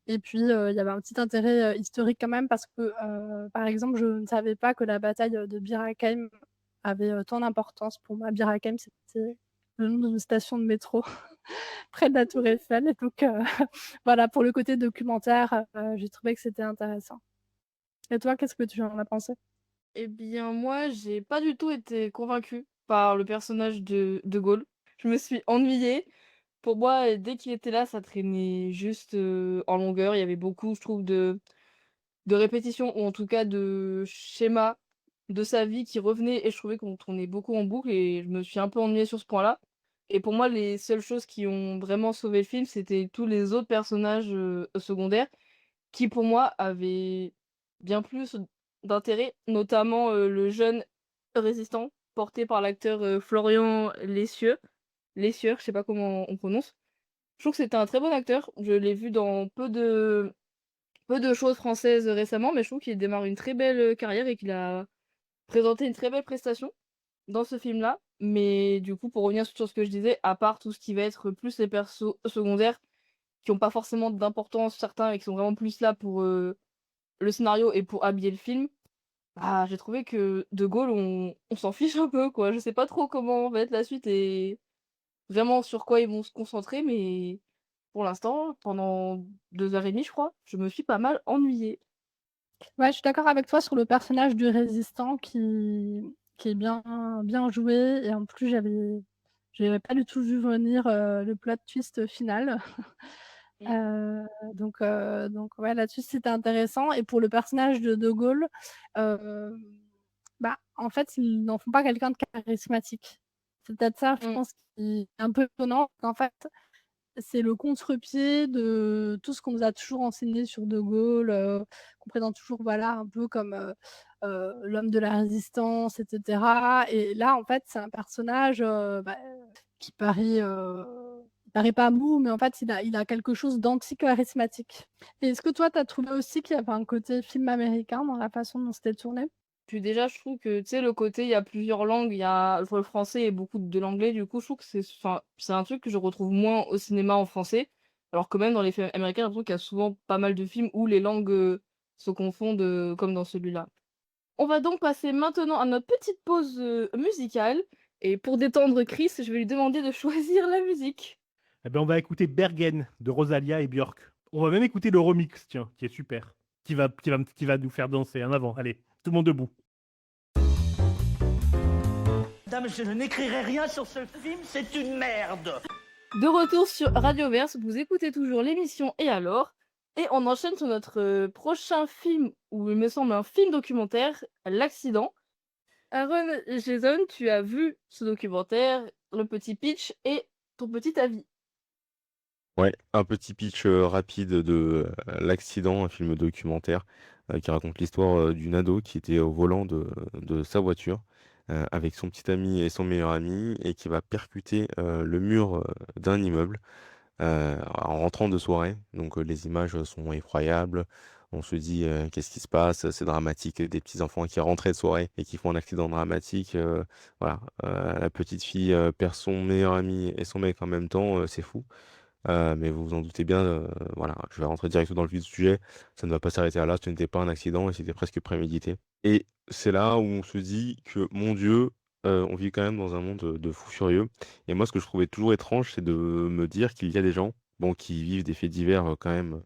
Et puis, il y avait un petit intérêt, historique quand même parce que, par exemple, je ne savais pas que la bataille, de Bir Hakeim avait, tant d'importance pour moi. Bir Hakeim, c'était le nom d'une station de métro près de la tour Eiffel, et donc voilà, pour le côté documentaire, j'ai trouvé que c'était intéressant. Et toi, qu'est-ce que tu en as pensé? Eh bien, moi, j'ai pas du tout été convaincue par le personnage de Gaulle. Je me suis ennuyée. Pour moi, dès qu'il était là, ça traînait juste, en longueur. Il y avait beaucoup, je trouve, de répétitions ou en tout cas de schémas de sa vie qui revenaient et je trouvais qu'on tournait beaucoup en boucle et je me suis un peu ennuyée sur ce point-là. Et pour moi, les seules choses qui ont vraiment sauvé le film, c'était tous les autres personnages, secondaires qui, pour moi, avaient bien plus d'intérêt, notamment, le résistant porté par l'acteur, Florian Lessieur, je sais pas comment on prononce. Je trouve que c'était un très bon acteur. Je l'ai vu dans peu de choses françaises, récemment, mais je trouve qu'il démarre une très belle, carrière et qu'il a présenté une très belle prestation dans ce film-là. Mais du coup, pour revenir sur ce que je disais, à part tout ce qui va être plus les persos secondaires qui ont pas forcément d'importance, certains et qui sont vraiment plus là pour, le scénario et pour habiller le film, bah, j'ai trouvé que De Gaulle, on s'en fiche un peu, quoi. Je sais pas trop comment va être la suite et vraiment sur quoi ils vont se concentrer, mais pour l'instant, pendant 2 heures et demie, je crois, je me suis pas mal ennuyée. Ouais, je suis d'accord avec toi sur le personnage du résistant qui est bien joué, et en plus j'avais pas du tout vu venir, le plot twist final. Mmh. Heu, donc ouais, là-dessus, c'était intéressant, et pour le personnage de Gaulle, hem, bah, en fait, ils n'en font pas quelqu'un de charismatique. C'est peut-être ça, je Mmh. pense, qui est un peu étonnant. En fait, c'est le contre-pied de tout ce qu'on nous a toujours enseigné sur De Gaulle, qu'on présente toujours, voilà, un peu comme, l'homme de la résistance, et cetera, et là, en fait, c'est un personnage, qui paraît pas mou, mais en fait, il a quelque chose d'anti-charismatique. Et est-ce que toi, tu as trouvé aussi qu'il y avait un côté film américain dans la façon dont c'était tourné? Puis déjà, je trouve que, tu sais, le côté, il y a plusieurs langues, il y a le français et beaucoup de l'anglais, du coup, je trouve que c'est un truc que je retrouve moins au cinéma en français, alors que même dans les films américains, j'ai l'impression qu'il y a souvent pas mal de films où les langues, se confondent, comme dans celui-là. On va donc passer maintenant à notre petite pause, musicale et pour détendre Chris, je vais lui demander de choisir la musique. Eh ben, on va écouter Bergen de Rosalia et Björk. On va même écouter le remix, tiens, qui est super, qui va nous faire danser. En avant, allez, tout le monde debout. Dame, je n'écrirai rien sur ce film, c'est une merde. De retour sur Radioverse, vous écoutez toujours l'émission Et alors? Et on enchaîne sur notre, prochain film, ou il me semble un film documentaire, L'accident. Aaron, Jason, tu as vu ce documentaire, le petit pitch et ton petit avis. Ouais, un petit pitch rapide de L'accident, un film documentaire qui raconte l'histoire d'une ado qui était au volant de sa voiture avec son petit ami et son meilleur ami et qui va percuter le mur d'un immeuble en rentrant de soirée. Donc les images sont effroyables. On se dit qu'est-ce qui se passe? C'est dramatique. Des petits enfants qui rentraient de soirée et qui font un accident dramatique. Voilà. La petite fille perd son meilleur ami et son mec en même temps. C'est fou. Mais vous vous en doutez bien, voilà, je vais rentrer directement dans le vif du sujet. Ça ne va pas s'arrêter à là, ce n'était pas un accident et c'était presque prémédité. Et c'est là où on se dit que, mon Dieu, on vit quand même dans un monde de fous furieux. Et moi, ce que je trouvais toujours étrange, c'est de me dire qu'il y a des gens, bon, qui vivent des faits divers quand même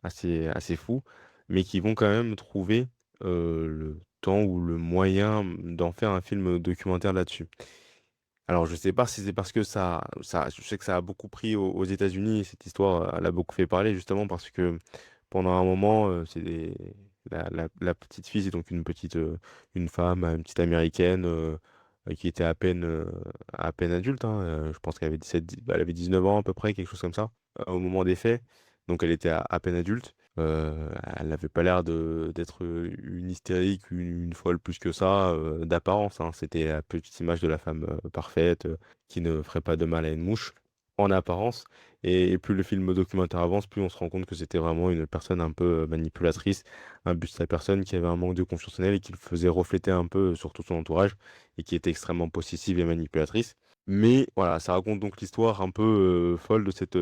assez fous, mais qui vont quand même trouver le temps ou le moyen d'en faire un film documentaire là-dessus. Alors, je sais pas si c'est parce que je sais que ça a beaucoup pris aux États-Unis, et cette histoire, elle a beaucoup fait parler, justement, parce que pendant un moment, la petite fille, c'est donc une femme, une petite américaine, qui était à peine adulte, hein, je pense qu'elle avait 17, elle avait 19 ans à peu près, quelque chose comme ça, au moment des faits. Donc, elle était à peine adulte. Elle n'avait pas l'air d'être une hystérique, une folle plus que ça, d'apparence, hein. C'était la petite image de la femme parfaite qui ne ferait pas de mal à une mouche. en apparence. Et plus le film documentaire avance, plus on se rend compte que c'était vraiment une personne un peu manipulatrice, un but de sa personne qui avait un manque de confiance en elle et qui le faisait refléter un peu sur tout son entourage et qui était extrêmement possessive et manipulatrice. Mais voilà, ça raconte donc l'histoire un peu folle de cette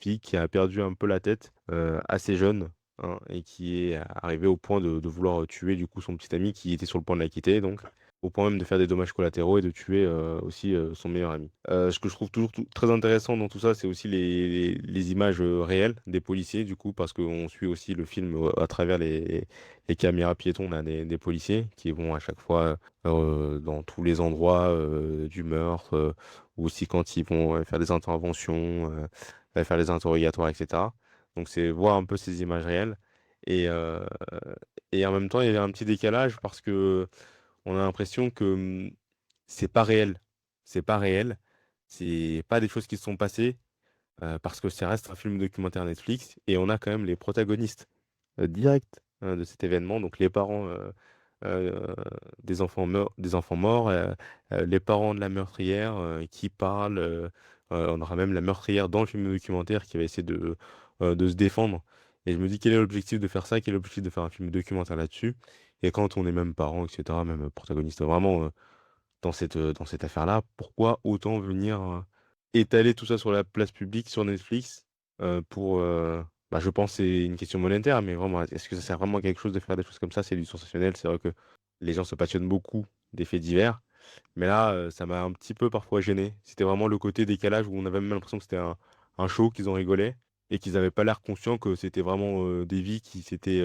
fille qui a perdu un peu la tête assez jeune, hein, et qui est arrivée au point de vouloir tuer du coup son petit ami qui était sur le point de la quitter, donc au point même de faire des dommages collatéraux et de tuer aussi son meilleur ami. Ce que je trouve toujours très intéressant dans tout ça, c'est aussi les images réelles des policiers, du coup, parce qu'on suit aussi le film à travers les caméras piétons là, des policiers qui vont à chaque fois dans tous les endroits du meurtre, ou aussi quand ils vont faire des interventions, faire des interrogatoires, etc. Donc c'est voir un peu ces images réelles. Et, euh, et en même temps, il y avait un petit décalage parce que on a l'impression que c'est pas réel. C'est pas réel. C'est pas des choses qui se sont passées parce que ça reste un film documentaire Netflix et on a quand même les protagonistes directs de cet événement, donc les parents euh, des enfants morts, les parents de la meurtrière qui parlent. On aura même la meurtrière dans le film documentaire qui va essayer de se défendre. Et je me dis quel est l'objectif de faire ça, quel est l'objectif de faire un film documentaire là-dessus. Et quand on est même parent, etc., même protagoniste vraiment dans cette affaire-là, pourquoi autant venir étaler tout ça sur la place publique, sur Netflix, pour... bah, je pense que c'est une question monétaire, mais vraiment, est-ce que ça sert vraiment à quelque chose de faire des choses comme ça? C'est du sensationnel, c'est vrai que les gens se passionnent beaucoup des faits divers, mais là, ça m'a un petit peu parfois gêné. C'était vraiment le côté décalage où on avait même l'impression que c'était un show, qu'ils en rigolaient, et qu'ils n'avaient pas l'air conscients que c'était vraiment des vies qui s'étaient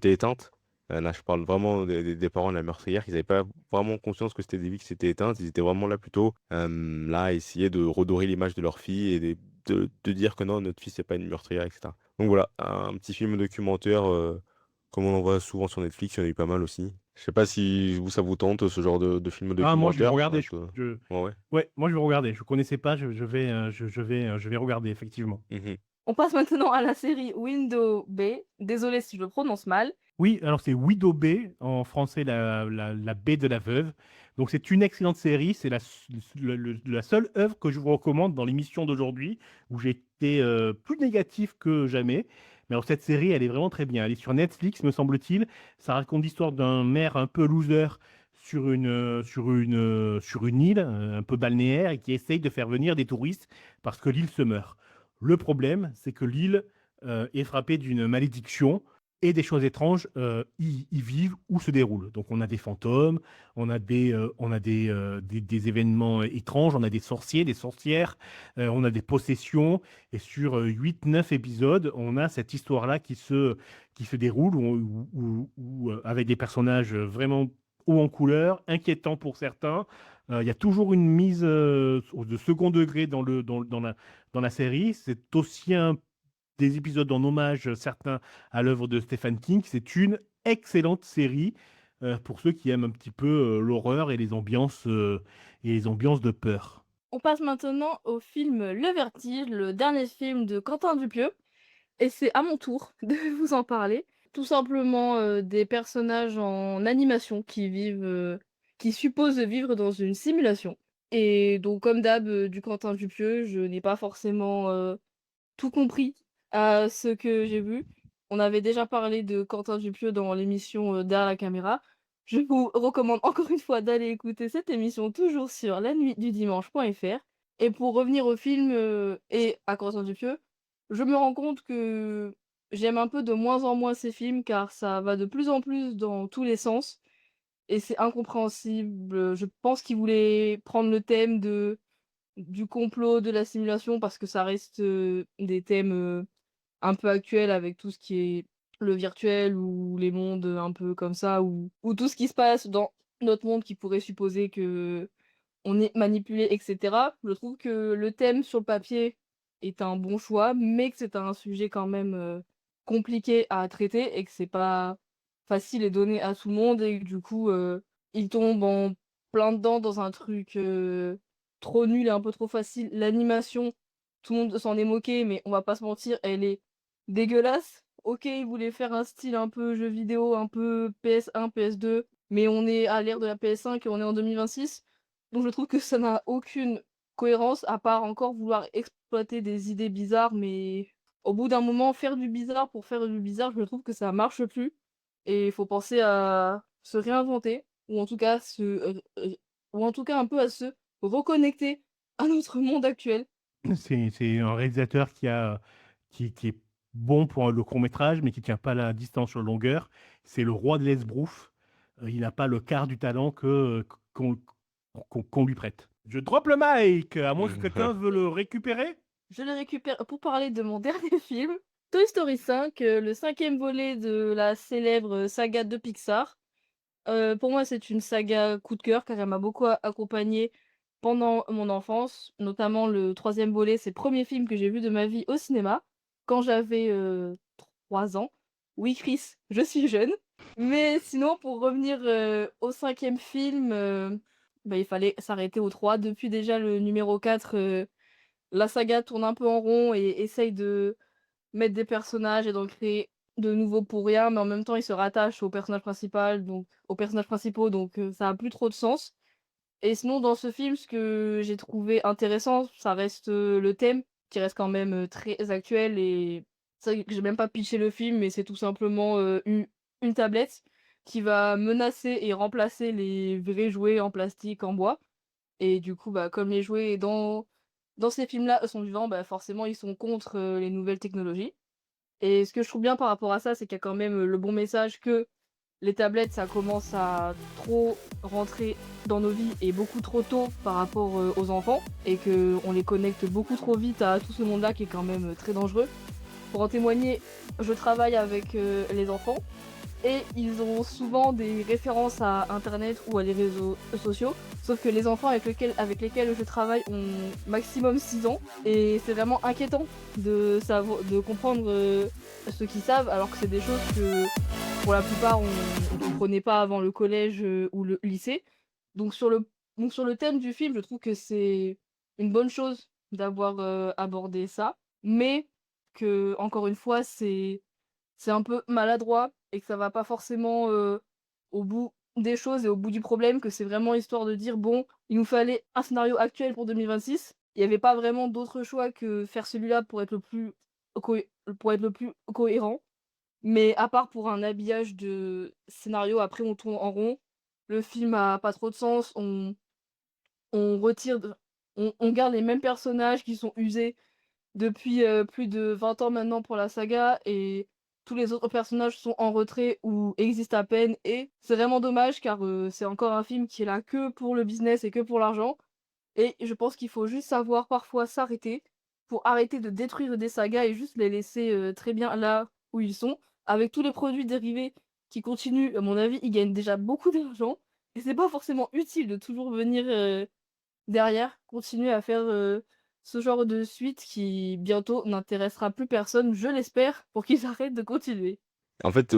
éteintes. Là, je parle vraiment des parents de la meurtrière, qu'ils n'avaient pas vraiment conscience que c'était des vies qui s'étaient éteintes. Ils étaient vraiment là plutôt, là, à essayer de redorer l'image de leur fille et de dire que non, notre fille, c'est pas une meurtrière, etc. Donc voilà, un petit film documentaire, comme on en voit souvent sur Netflix, il y en a eu pas mal aussi. Je sais pas si vous, ça vous tente, ce genre de film Ah, moi, je vais documentaire. regarder. Ouais, ouais. Ouais, moi, je vais regarder. Je connaissais pas. Je vais regarder, effectivement. Mhm. On passe maintenant à la série Window B. Désolé si je le prononce mal. Oui, alors c'est Widow B, en français la baie de la veuve. Donc c'est une excellente série, c'est la seule œuvre que je vous recommande dans l'émission d'aujourd'hui, où j'ai été plus négatif que jamais. Mais alors cette série, elle est vraiment très bien. Elle est sur Netflix, me semble-t-il. Ça raconte l'histoire d'un maire un peu loser sur une île un peu balnéaire et qui essaye de faire venir des touristes parce que l'île se meurt. Le problème, c'est que l'île est frappée d'une malédiction et des choses étranges y vivent ou se déroulent. Donc on a des fantômes, on a des événements étranges, on a des sorciers, des sorcières, on a des possessions. Et sur 8-9 épisodes, on a cette histoire-là qui se déroule avec des personnages vraiment haut en couleur, inquiétants pour certains. Il y a toujours une mise de second degré dans la série. C'est aussi des épisodes en hommage, certains à l'œuvre de Stephen King. C'est une excellente série pour ceux qui aiment un petit peu l'horreur et les ambiances de peur. On passe maintenant au film Le Vertige, le dernier film de Quentin Dupieux. Et c'est à mon tour de vous en parler. Tout simplement des personnages en animation qui supposent vivre dans une simulation. Et donc, comme d'hab, du Quentin Dupieux, je n'ai pas forcément tout compris à ce que j'ai vu. On avait déjà parlé de Quentin Dupieux dans l'émission Derrière la caméra. Je vous recommande encore une fois d'aller écouter cette émission toujours sur lanuitdudimanche.fr. Et pour revenir au film et à Quentin Dupieux, je me rends compte que j'aime un peu de moins en moins ces films car ça va de plus en plus dans tous les sens et c'est incompréhensible. Je pense qu'il voulait prendre le thème du complot, de la simulation parce que ça reste des thèmes un peu actuels avec tout ce qui est le virtuel ou les mondes un peu comme ça ou tout ce qui se passe dans notre monde qui pourrait supposer que on est manipulé, etc. Je trouve que le thème sur le papier est un bon choix, mais que c'est un sujet quand même compliqué à traiter et que c'est pas facile et donné à tout le monde et que du coup, il tombe en plein dedans dans un truc trop nul et un peu trop facile. L'animation, tout le monde s'en est moqué, mais on va pas se mentir, elle est dégueulasse. Ok, il voulait faire un style un peu jeu vidéo, un peu PS1, PS2, mais on est à l'ère de la PS5 et on est en 2026. Donc je trouve que ça n'a aucune cohérence, à part encore vouloir exploiter des idées bizarres, mais au bout d'un moment, faire du bizarre pour faire du bizarre, je trouve que ça marche plus et il faut penser à se réinventer ou en tout cas ou en tout cas un peu à se reconnecter à notre monde actuel. C'est un réalisateur qui est bon pour le court-métrage, mais qui tient pas la distance sur longueur. C'est le roi de l'esbrouf. Il n'a pas le quart du talent qu'on lui prête. Je drop le mic, à moins que quelqu'un veut le récupérer. Je le récupère pour parler de mon dernier film, Toy Story 5, le 5e volet de la célèbre saga de Pixar. Pour moi, c'est une saga coup de cœur car elle m'a beaucoup accompagnée pendant mon enfance, notamment le 3e volet, c'est le 1er film que j'ai vu de ma vie au cinéma quand j'avais, 3 ans. Oui, Chris, je suis jeune. Mais sinon, pour revenir, au 5e film, bah, il fallait s'arrêter au 3. Depuis déjà le numéro 4, la saga tourne un peu en rond et essaye de mettre des personnages et d'en créer de nouveaux pour rien, mais en même temps, ils se rattachent au personnage principal, donc aux personnages principaux, donc ça a plus trop de sens. Et sinon, dans ce film, ce que j'ai trouvé intéressant, ça reste, le thème, qui reste quand même, très actuel et c'est vrai que j'ai même pas pitché le film, mais c'est tout simplement, une tablette qui va menacer et remplacer les vrais jouets en plastique, en bois et du coup, bah, comme les jouets dans ces films-là, sont vivants, bah, forcément, ils sont contre, les nouvelles technologies. Et ce que je trouve bien par rapport à ça, c'est qu'il y a quand même, le bon message que les tablettes, ça commence à trop rentrer dans nos vies et beaucoup trop tôt par rapport, aux enfants et qu'on les connecte beaucoup trop vite à tout ce monde-là qui est quand même, très dangereux. Pour en témoigner, je travaille avec, les enfants et ils ont souvent des références à internet ou à les réseaux sociaux. Sauf que les enfants avec lesquels je travaille ont maximum 6 ans et c'est vraiment inquiétant de comprendre ce qu'ils savent alors que c'est des choses que pour la plupart on ne comprenait pas avant le collège ou le lycée. Donc sur le thème du film, je trouve que c'est une bonne chose d'avoir abordé ça, mais que encore une fois c'est un peu maladroit et que ça va pas forcément, au bout des choses et au bout du problème, que c'est vraiment histoire de dire: «Bon, il nous fallait un scénario actuel pour 2026». Il y avait pas vraiment d'autre choix que faire celui-là pour être le plus cohérent. Mais à part pour un habillage de scénario, après on tourne en rond. Le film a pas trop de sens. On retire de on garde les mêmes personnages qui sont usés depuis, plus de 20 ans maintenant pour la saga et tous les autres personnages sont en retrait ou existent à peine et c'est vraiment dommage car, c'est encore un film qui est là que pour le business et que pour l'argent et je pense qu'il faut juste savoir parfois s'arrêter pour arrêter de détruire des sagas et juste les laisser, très bien là où ils sont. Avec tous les produits dérivés qui continuent, à mon avis, ils gagnent déjà beaucoup d'argent et c'est pas forcément utile de toujours venir, derrière, continuer à faire, ce genre de suite qui bientôt n'intéressera plus personne, je l'espère, pour qu'ils arrêtent de continuer. En fait,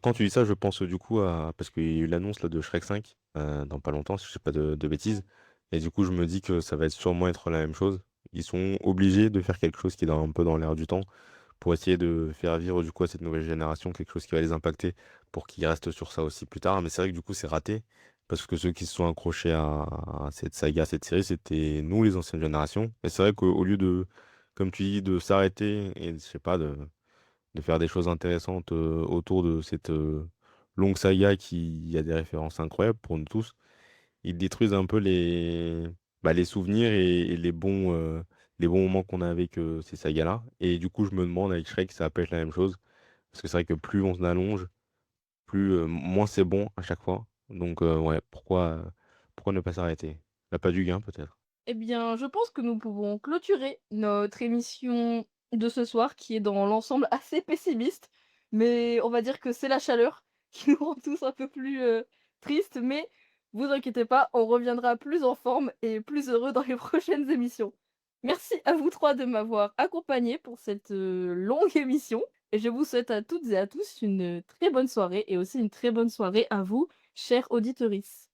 quand tu dis ça, je pense, du coup à parce qu'il y a eu l'annonce là de Shrek 5, dans pas longtemps, si je dis pas de bêtises et du coup, je me dis que ça va sûrement être la même chose. Ils sont obligés de faire quelque chose qui est un peu dans l'air du temps pour essayer de faire vivre, du coup, à cette nouvelle génération quelque chose qui va les impacter pour qu'ils restent sur ça aussi plus tard. Mais c'est vrai que, du coup, c'est raté parce que ceux qui se sont accrochés à cette saga, à cette série, c'était nous, les anciennes générations et c'est vrai qu'au lieu de, comme tu dis, de s'arrêter et je sais pas, de faire des choses intéressantes autour de cette longue saga qui a des références incroyables pour nous tous. Ils détruisent un peu les souvenirs et les bons moments qu'on a avec ces sagas-là. Et du coup, je me demande avec Shrek, ça va pas être la même chose. Parce que c'est vrai que plus on allonge, moins c'est bon à chaque fois. Donc, ouais, pourquoi ne pas s'arrêter? Pas du gain, peut-être. Eh bien, je pense que nous pouvons clôturer notre émission de ce soir qui est dans l'ensemble assez pessimiste, mais on va dire que c'est la chaleur qui nous rend tous un peu plus, tristes, mais vous inquiétez pas, on reviendra plus en forme et plus heureux dans les prochaines émissions. Merci à vous 3 de m'avoir accompagné pour cette, longue émission et je vous souhaite à toutes et à tous une très bonne soirée et aussi une très bonne soirée à vous, chers auditorices.